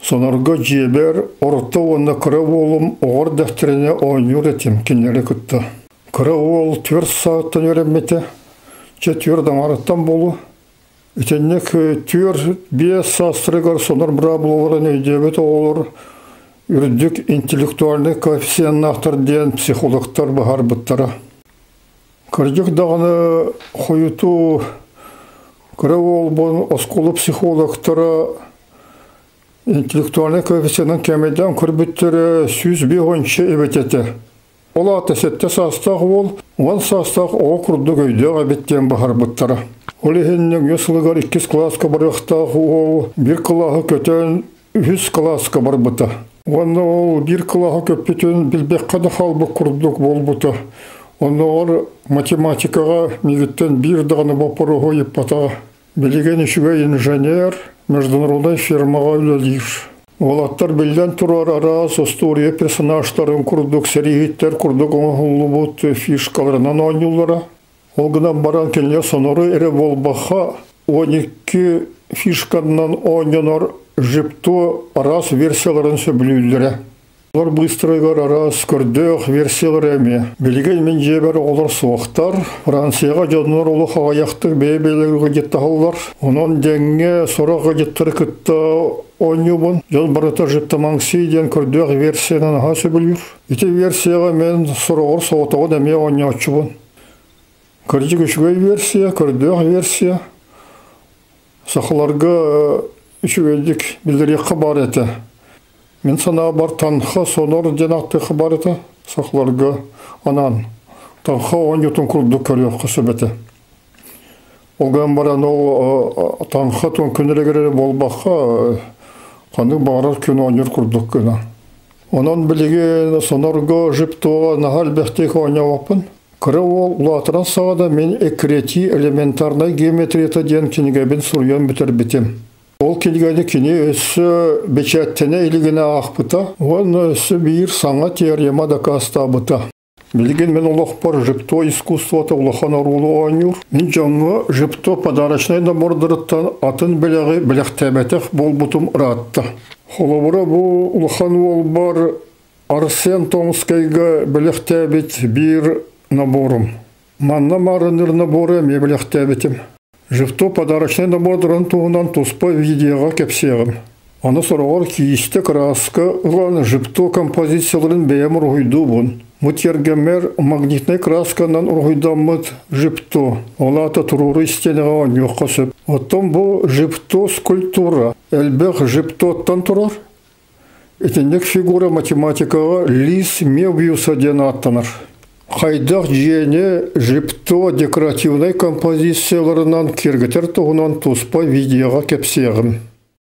Сонорго жебер орта онна кыра болым оғыр дәфтеріне ойнур етем кенері күтті. Кыра ол 4 сағаттан өреммете, 4 даңарыттан болу. Етеннек 4-5 састырығар сонор бұра болуырын өйдебет олар үрдік интеллектуальный коэффициентін ақтар дейін психологтар бағар бұттара. Кырдық дағаны қойыту кыра ол бұн осколы психологтара интеллектуальный коэффициентін кәмеден күрбіттері сүз бейгоншы әбететі. Ол атасетті састақ ол, он састақ оға күрді көйді әбеттен бағар бұттара. Ол ехеннің есілігар 2 класска барықтағы ол 1 клағы көтен 100 класска бар бұта. Оны ол 1 клағы көппетен білбекқады қалбы күрдік бол бұта. Оны ол математикаға мегіттен бір дағаны бапырығы еппатаға. Білеген үшіге инженер, международный фирмаға үлелейір. Ол аттар білден тұрар арас, история персонажтарын күрдік, серегеттер күрдік, оңғылы бұт фишкаларынан ойнулары. Ол ғынан баран келіне сонары әрі болбаға 12 фишканынан ойнанар жіпті арас версияларын сөбілілдері. Олар быстрыгар арас көрдіқ версиялар әме. Білген мен жебер олар суақтар. Францияға жадынар олы қағаяқтық бейбейлерге жеттағалар. Онан дәңге сораға жеттірі күтті ойнюбын. Жан барыта жіптамаң сейден көрдіқ версияның аға сөбілір. Ете версияға мен сұрағыр соғытауы дәме ойнячыбын. Көрдік үшіге версия, көрдіқ версия. Сақыларға үшігедік білдірек қабар еті. Мен сана бар танха сонор денақты қабар еті. Сақыларға анан. Танха ойнютын күрді көрек қысыбеті. Олған баран ол танха тон күнірегері болбаққа қандық бағарар күн ойнер күрдік күні. Онан білеген сонорға жіптуға нағал бәқтек ойнауапын. Кыры ол ұлатыран сағада мен экрети элементарнай геометрията ден кенігебін сұрыян бітір бітем. Ол кенігені кене өсі бечәттене елігіне ақпыта, оны өсі бейір саңа теорема да каста бұта. Білген мен олақ бар жіпто искусствоты ұлақан арулы ойнур. Мен жаңы жіпто подарочнай набордырыттан атын біліғі біліқтәбәтіқ бол бұтым ұратты. Холабыра бұл ұлақан ол бар Арсен Томскайға біліқтәбет бір набором. Манна марыныр наборы мебелехтәбетім. Жывто подарочный набордырын туғынан туспа видеоға кәпсеғым. Аны сұрағар кейісті краска ұлан жывто композицияларын бәйім ұрғыйду бұн. Мұтергемер магнитный красканан ұрғыйдамыд жывто. Олата тұруры істенеға ойнуқ қосып. Оттан бұл жывто скульптура. Әлбәқ жывтоттан тұрар. Етіндек фигура математикаға Лис Мебиуса ден аттанар. Қайдақ жиене жіпто декоративный композицияларынан кергетер тұғынан туспа видеоға кепсеғым.